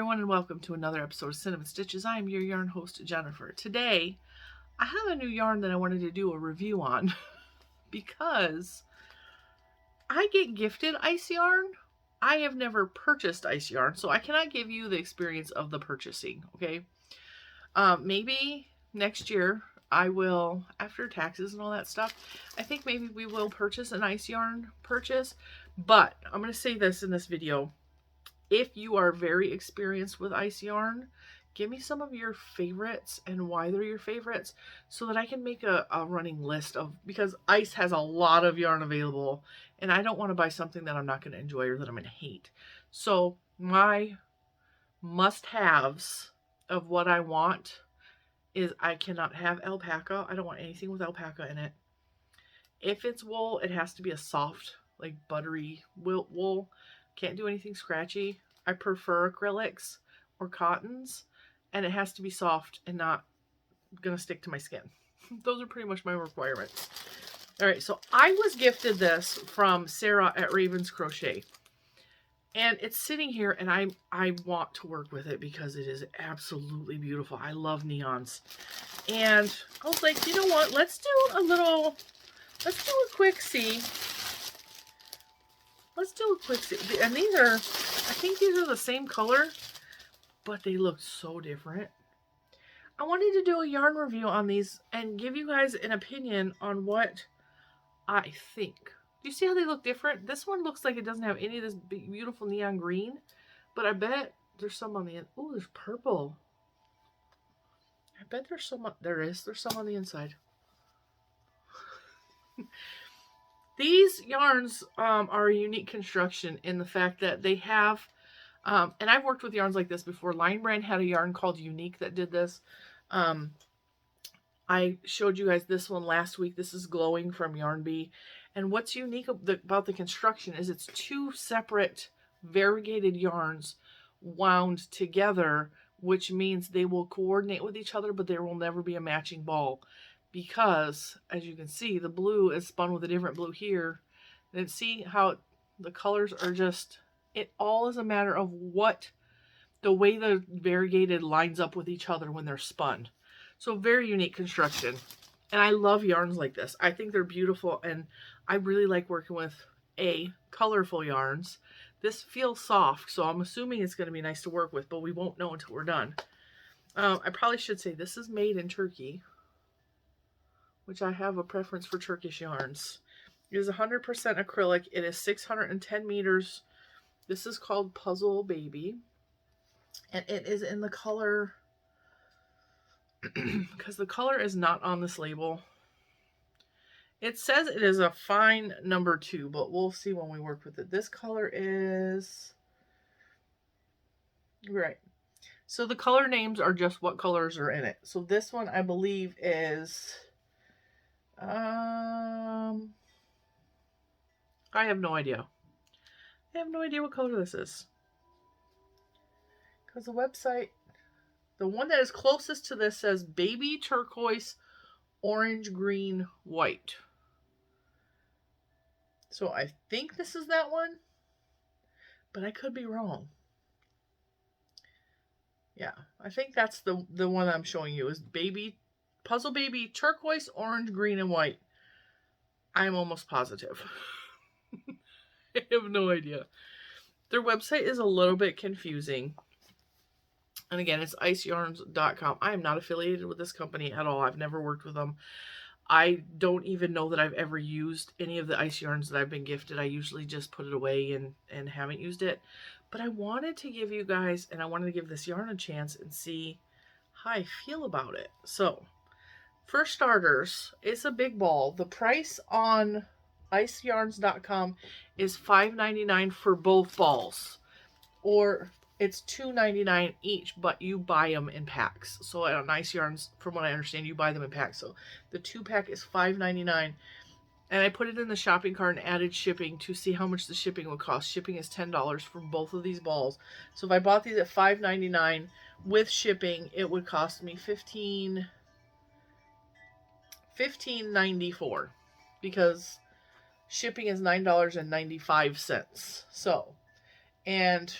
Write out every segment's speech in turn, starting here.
everyone, and welcome to another episode of Cinnamon Stitches. I am your yarn host, Jennifer. Today, I have a new yarn that I wanted to do a review on because I get gifted ice yarn. I have never purchased ice yarn, so I cannot give you the experience of the purchasing, okay? Maybe next year I will, after taxes and all that stuff, I think maybe we will purchase an ice yarn purchase. But I'm going to say this in this video. If you are very experienced with ice yarn, give me some of your favorites and why they're your favorites so that I can make a running list of, because ice has a lot of yarn available and I don't want to buy something that I'm not going to enjoy or that I'm going to hate. So my must-haves of what I want is I cannot have alpaca. I don't want anything with alpaca in it. If it's wool, it has to be a soft, like buttery wool. Can't do anything scratchy. I prefer acrylics or cottons, and it has to be soft and not gonna stick to my skin. Those are pretty much my requirements. All right, so I was gifted this from Sarah at Furls Crochet, and it's sitting here, and I want to work with it because it is absolutely beautiful. I love neons, and I was like, you know what? Let's do a quick see. Let's do a quick see. And these are, I think these are the same color, but they look so different. I wanted to do a yarn review on these and give you guys an opinion on what I think. Do you see how they look different? This one looks like it doesn't have any of this beautiful neon green, but I bet there's some on the end. Oh, there's purple. I bet there's some, there's some on the inside. These yarns are a unique construction in the fact that they have, and I've worked with yarns like this before. Line Brand had a yarn called Unique that did this. I showed you guys this one last week. This is Glowing from Yarn Bee. And what's unique about the construction is it's two separate variegated yarns wound together, which means they will coordinate with each other, but there will never be a matching ball. Because, as you can see, the blue is spun with a different blue here. And see how the colors are just, it all is a matter of what, the way the variegated lines up with each other when they're spun. So very unique construction. And I love yarns like this. I think they're beautiful, and I really like working with, colorful yarns. This feels soft, so I'm assuming it's going to be nice to work with, but we won't know until we're done. I probably should say this is made in Turkey, which I have a preference for Turkish yarns. It is 100% acrylic. It is 610 meters. This is called Puzzle Baby. And it is in the color, because the color is not on this label. It says it is a fine number 2, but we'll see when we work with it. This color is, right. So the color names are just what colors are in it. So this one I believe is, I have no idea. I have no idea what color this is. Because the website, the one that is closest to this says baby turquoise, orange, green, white. So I think this is that one, but I could be wrong. Yeah, I think that's the one I'm showing you is Puzzle Baby turquoise, orange, green, and white. I'm almost positive. I have no idea. Their website is a little bit confusing. And again, it's iceyarns.com. I am not affiliated with this company at all. I've never worked with them. I don't even know that I've ever used any of the ice yarns that I've been gifted. I usually just put it away and haven't used it. But I wanted to give you guys, and I wanted to give this yarn a chance and see how I feel about it. So, for starters, it's a big ball. The price on iceyarns.com is $5.99 for both balls. Or it's $2.99 each, but you buy them in packs. So on Ice Yarns, from what I understand, you buy them in packs. So the 2-pack is $5.99. And I put it in the shopping cart and added shipping to see how much the shipping would cost. Shipping is $10 for both of these balls. So if I bought these at $5.99 with shipping, it would cost me $15.94 because shipping is $9.95. So, and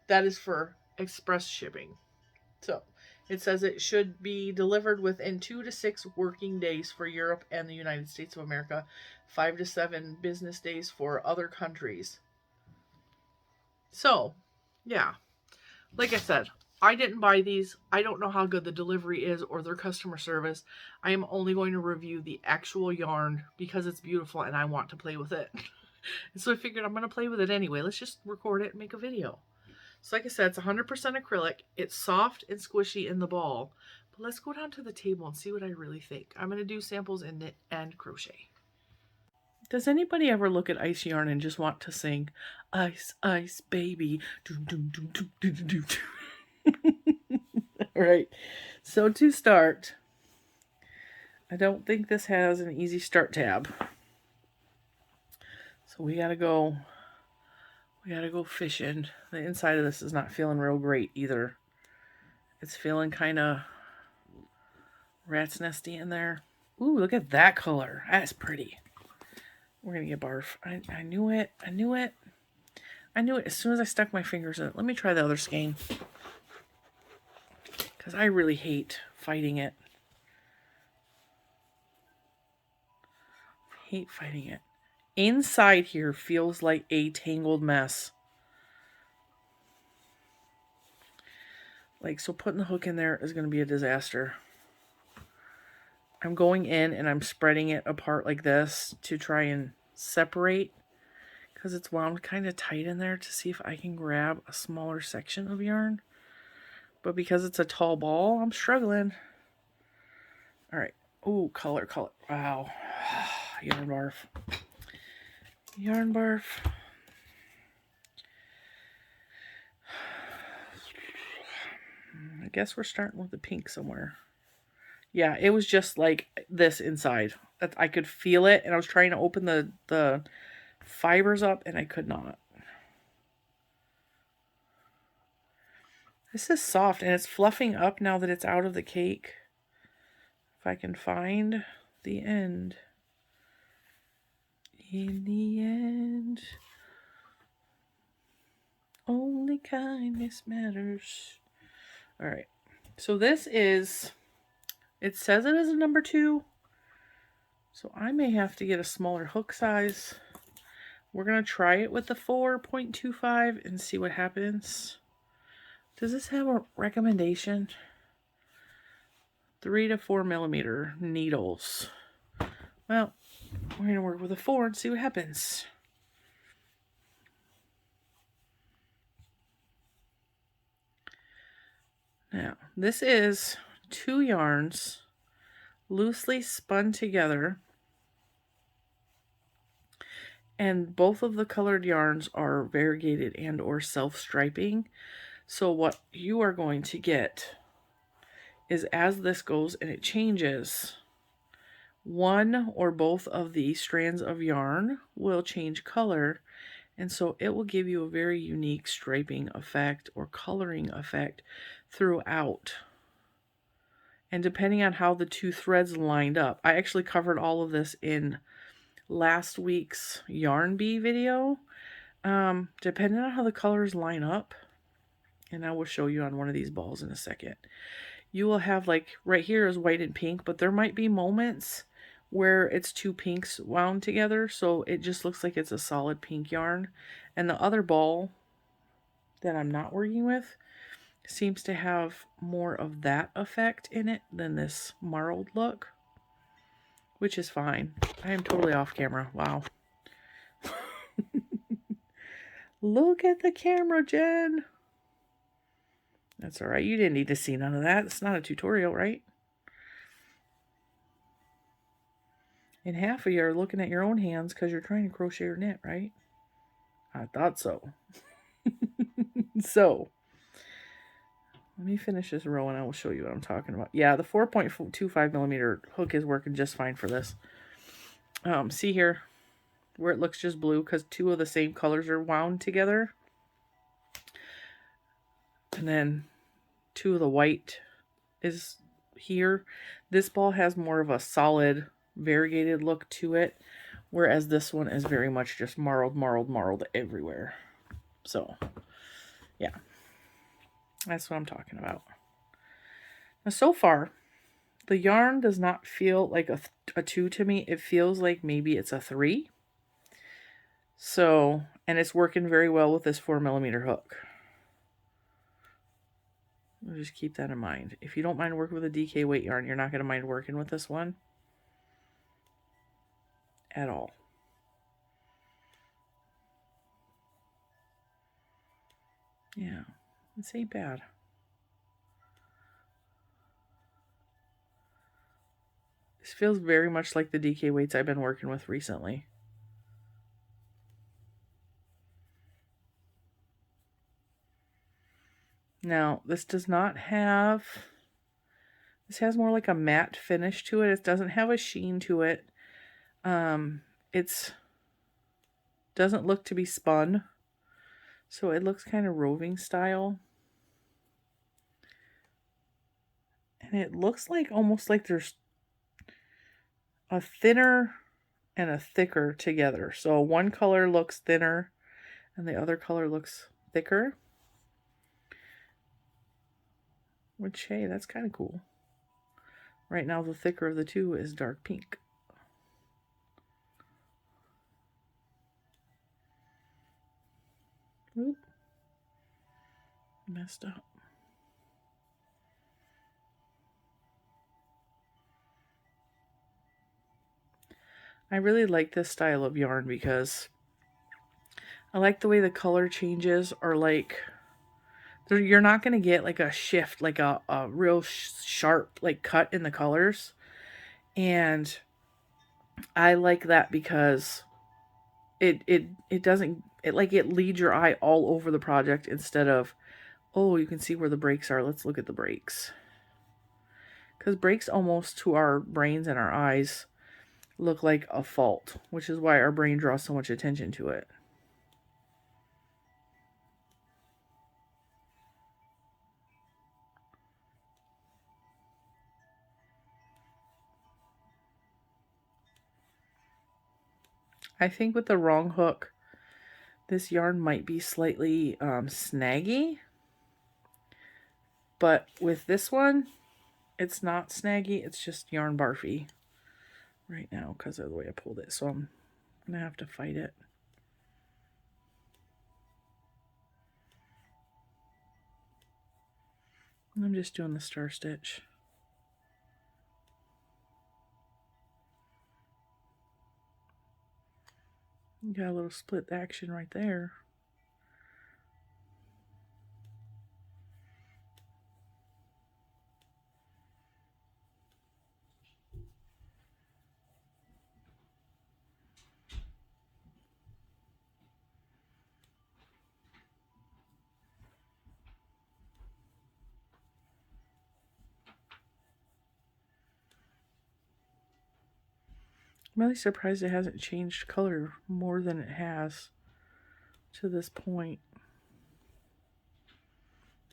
that is for express shipping. So it says it should be delivered within 2 to 6 working days for Europe and the United States of America, 5 to 7 business days for other countries. So, yeah. Like I said, I didn't buy these. I don't know how good the delivery is or their customer service. I am only going to review the actual yarn because it's beautiful and I want to play with it. So I figured I'm going to play with it anyway. Let's just record it and make a video. So like I said, it's 100% acrylic. It's soft and squishy in the ball. But let's go down to the table and see what I really think. I'm going to do samples in knit and crochet. Does anybody ever look at ice yarn and just want to sing, "Ice, ice, baby"? All right. So to start, I don't think this has an easy start tab. So we gotta go fishing. The inside of this is not feeling real great either. It's feeling kind of rat's nesty in there. Ooh, look at that color. That's pretty. We're gonna get barf. I knew it. I knew it. I knew it as soon as I stuck my fingers in it. Let me try the other skein. Because I really hate fighting it. Hate fighting it. Inside here feels like a tangled mess. Like, so putting the hook in there is going to be a disaster. I'm going in and I'm spreading it apart like this to try and separate, because it's wound kind of tight in there, to see if I can grab a smaller section of yarn. But because it's a tall ball, I'm struggling. All right. Ooh, color. Wow. Yarn barf. Yarn barf. I guess we're starting with the pink somewhere. Yeah, it was just like this inside. I could feel it, and I was trying to open the fibers up, and I could not. This is soft, and it's fluffing up now that it's out of the cake. If I can find the end. In the end, only kindness matters. All right. So this is, it says it is a number 2. So I may have to get a smaller hook size. We're going to try it with the 4.25 and see what happens. Does this have a recommendation? 3 to 4 millimeter needles. Well, we're going to work with a 4 and see what happens. Now, this is 2 yarns loosely spun together, and both of the colored yarns are variegated and or self-striping. So what you are going to get is, as this goes and it changes, one or both of the strands of yarn will change color, and so it will give you a very unique striping effect or coloring effect throughout. And depending on how the 2 threads lined up, I actually covered all of this in last week's Yarn Bee video. Depending on how the colors line up, and I will show you on one of these balls in a second, you will have, like, right here is white and pink, but there might be moments where it's 2 pinks wound together, so it just looks like it's a solid pink yarn. And the other ball that I'm not working with seems to have more of that effect in it than this marled look, which is fine. I am totally off camera. Wow. Look at the camera, Jen. That's all right. You didn't need to see none of that. It's not a tutorial, right? And half of you are looking at your own hands because you're trying to crochet or knit, right? I thought so. So, let me finish this row and I will show you what I'm talking about. Yeah, the 4.25 millimeter hook is working just fine for this. See here where it looks just blue because 2 of the same colors are wound together. And then 2 of the white is here. This ball has more of a solid variegated look to it, whereas this one is very much just marled everywhere. So, yeah. That's what I'm talking about. Now, so far, the yarn does not feel like a 2 to me. It feels like maybe it's a 3. So, and it's working very well with this 4mm hook. Just keep that in mind. If you don't mind working with a DK weight yarn, you're not going to mind working with this one at all. Yeah, this ain't bad. This feels very much like the DK weights I've been working with recently. Now, this does not have... This has more like a matte finish to it. It doesn't have a sheen to it. It's doesn't look to be spun. So it looks kind of roving style. And it looks like almost like there's a thinner and a thicker together. So one color looks thinner and the other color looks thicker. Which, hey, that's kind of cool. Right now, the thicker of the two is dark pink. Oop. Messed up. I really like this style of yarn because I like the way the color changes are like... You're not going to get like a shift, like a real sharp like cut in the colors. And I like that because it doesn't, it leads your eye all over the project instead of, oh, you can see where the breaks are. Let's look at the breaks. Because breaks almost to our brains and our eyes look like a fault, which is why our brain draws so much attention to it. I think with the wrong hook, this yarn might be slightly snaggy. But with this one, it's not snaggy. It's just yarn barfy right now because of the way I pulled it. So I'm going to have to fight it. And I'm just doing the star stitch. You got a little split action right there. I'm really surprised it hasn't changed color more than it has to this point.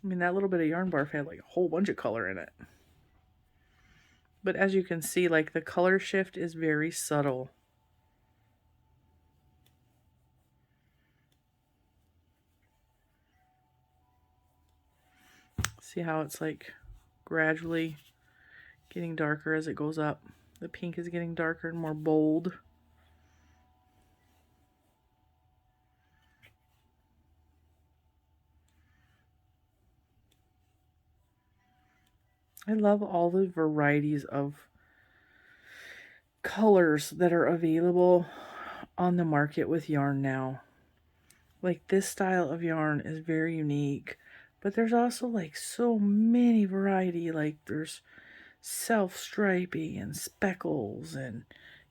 I mean, that little bit of yarn barf had like a whole bunch of color in it. But as you can see, like the color shift is very subtle. See how it's like gradually getting darker as it goes up. The pink is getting darker and more bold. I love all the varieties of colors that are available on the market with yarn now. Like this style of yarn is very unique, but there's also like so many variety. Like there's self-striping and speckles and,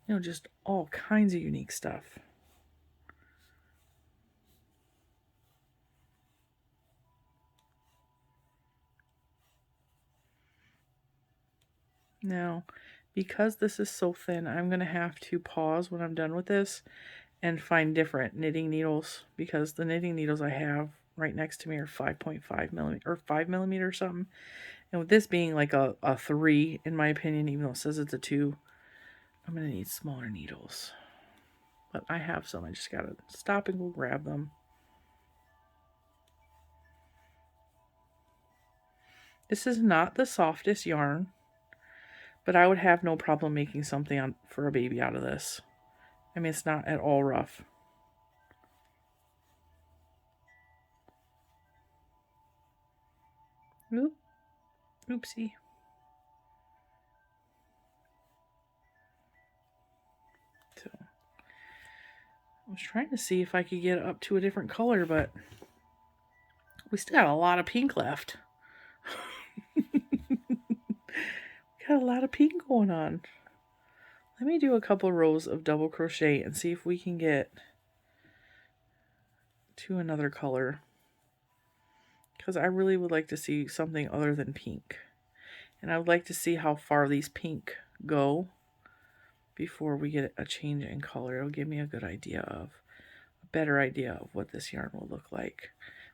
you know, just all kinds of unique stuff. Now, because this is so thin, I'm going to have to pause when I'm done with this and find different knitting needles, because the knitting needles I have right next to me are 5.5 millimeter or 5mm or something. And with this being like a 3, in my opinion, even though it says it's a 2, I'm going to need smaller needles. But I have some. I just got to stop and go grab them. This is not the softest yarn, but I would have no problem making something for a baby out of this. I mean, it's not at all rough. Oop. Oopsie. So, I was trying to see if I could get up to a different color, but we still got a lot of pink left. Got a lot of pink going on. Let me do a couple rows of double crochet and see if we can get to another color. Because I really would like to see something other than pink. And I would like to see how far these pink go before we get a change in color. It'll give me a good idea of, a better idea of what this yarn will look like.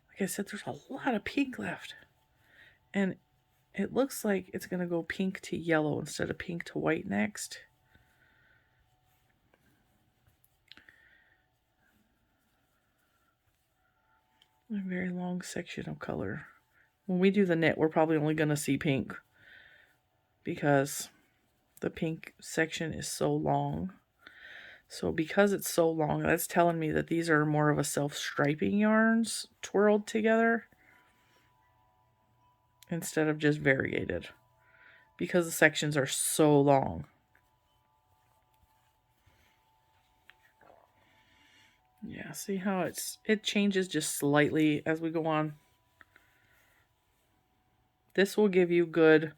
Like I said, there's a lot of pink left. And it looks like it's going to go pink to yellow instead of pink to white next. A very long section of color. When we do the knit, we're probably only going to see pink because the pink section is so long. So because it's so long, that's telling me that these are more of a self-striping yarns twirled together instead of just variegated, because the sections are so long. Yeah, see how it changes just slightly as we go on. This will give you good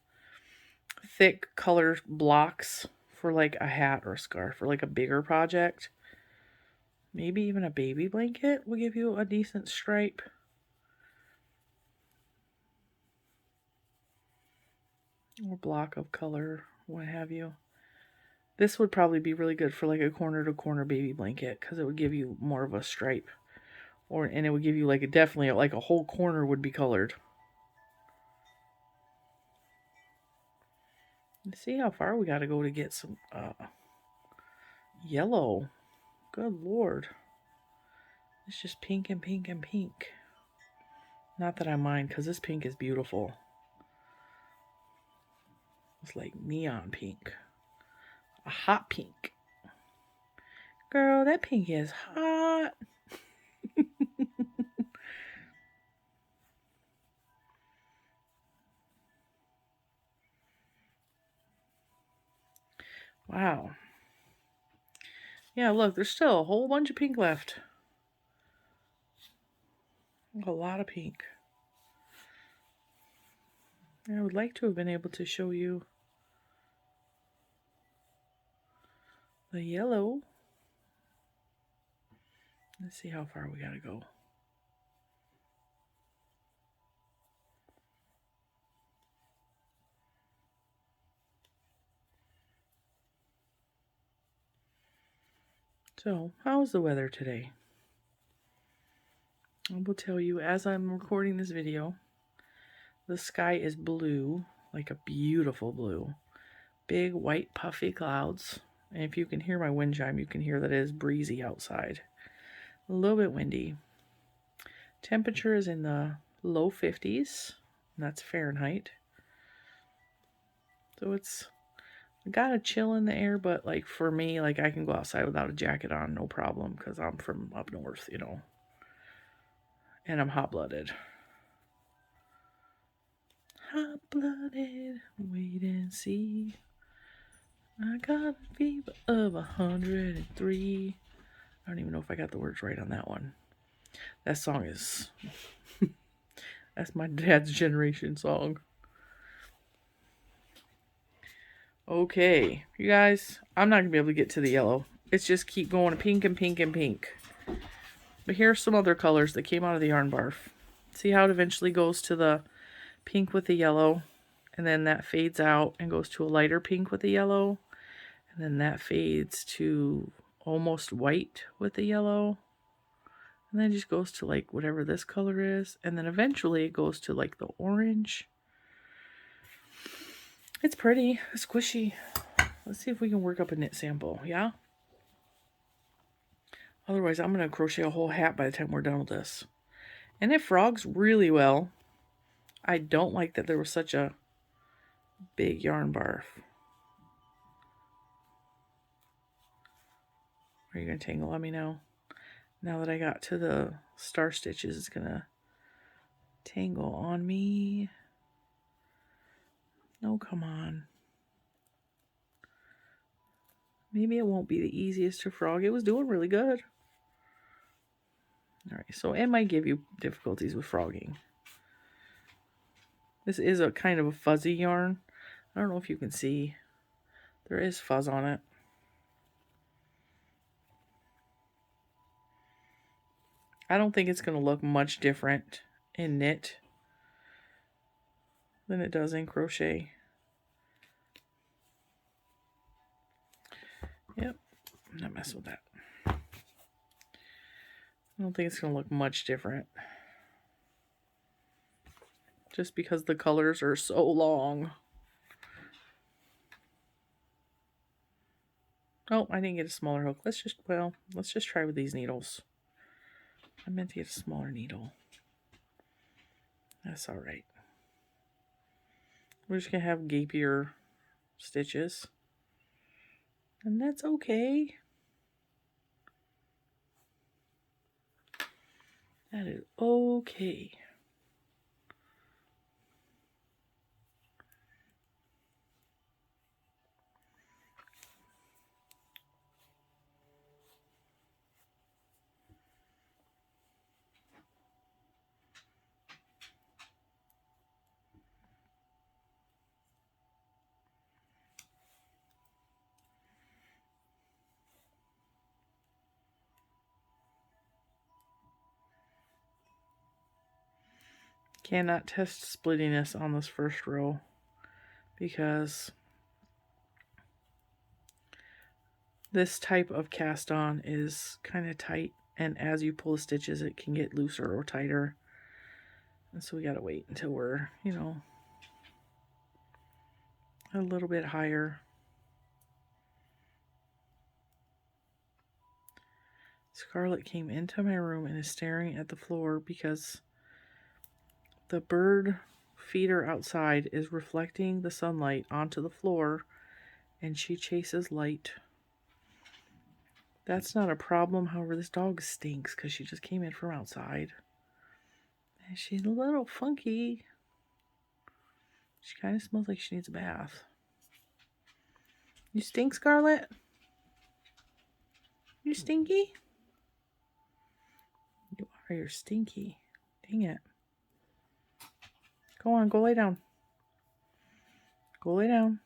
thick color blocks for like a hat or a scarf or like a bigger project. Maybe even a baby blanket will give you a decent stripe. Or block of color, what have you. This would probably be really good for like a corner to corner baby blanket because it would give you more of a stripe. And it would give you like definitely like a whole corner would be colored. Let's see how far we got to go to get some yellow. Good Lord. It's just pink and pink and pink. Not that I mind because this pink is beautiful. It's like neon pink. A hot pink. Girl, that pink is hot. Wow. Yeah, look, there's still a whole bunch of pink left. A lot of pink. I would like to have been able to show you the yellow. Let's see how far we gotta go. So, how's the weather today? I will tell you, as I'm recording this video, the sky is blue, like a beautiful blue. Big white puffy clouds. And if you can hear my wind chime, you can hear that it is breezy outside. A little bit windy. Temperature is in the low 50s. And that's Fahrenheit. So it's got a chill in the air, but like for me, like I can go outside without a jacket on, no problem, because I'm from up north, you know. And I'm hot-blooded. Hot-blooded, wait and see. I got a fever of 103. I don't even know if I got the words right on that one. That song is... that's my dad's generation song. Okay, you guys, I'm not going to be able to get to the yellow. It's just keep going pink and pink and pink. But here's some other colors that came out of the yarn barf. See how it eventually goes to the pink with the yellow, and then that fades out and goes to a lighter pink with the yellow, and then that fades to almost white with the yellow, and then it just goes to like whatever this color is, and then eventually it goes to like the orange. It's pretty, it's squishy. Let's see if we can work up a knit sample, yeah? Otherwise, I'm going to crochet a whole hat by the time we're done with this. And it frogs really well. I don't like that there was such a big yarn barf. Are you going to tangle? Let me know. Now that I got to the star stitches, it's going to tangle on me. No, come on. Maybe it won't be the easiest to frog. It was doing really good. All right, so it might give you difficulties with frogging. This is a kind of a fuzzy yarn. I don't know if you can see. There is fuzz on it. I don't think it's going to look much different in knit than it does in crochet. Yep, I'm not messing with that. I don't think it's going to look much different. Just because the colors are so long. Oh, I didn't get a smaller hook. Let's just try with these needles. I meant to get a smaller needle. That's all right. We're just going to have gapier stitches. And that's okay. That is okay. Cannot test splittiness on this first row because this type of cast on is kind of tight, and as you pull the stitches it can get looser or tighter, and so we got to wait until we're, you know, a little bit higher. Scarlett came into my room and is staring at the floor because the bird feeder outside is reflecting the sunlight onto the floor, and she chases light. That's not a problem. However, this dog stinks because she just came in from outside. And she's a little funky. She kind of smells like she needs a bath. You stink, Scarlett? You stinky? You are. You're stinky. Dang it. Go on, go lay down. Go lay down.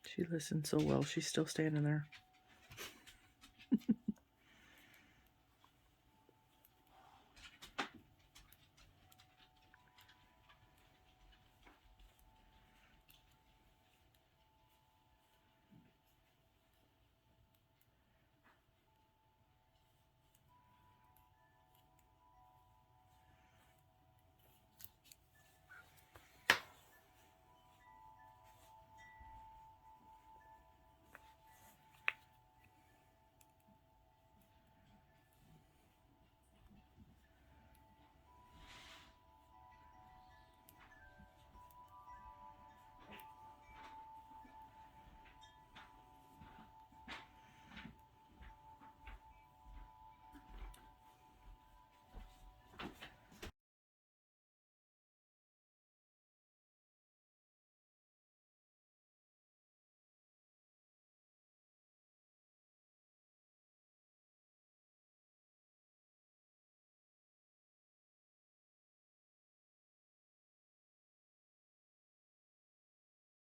She listened so well. She's still standing there.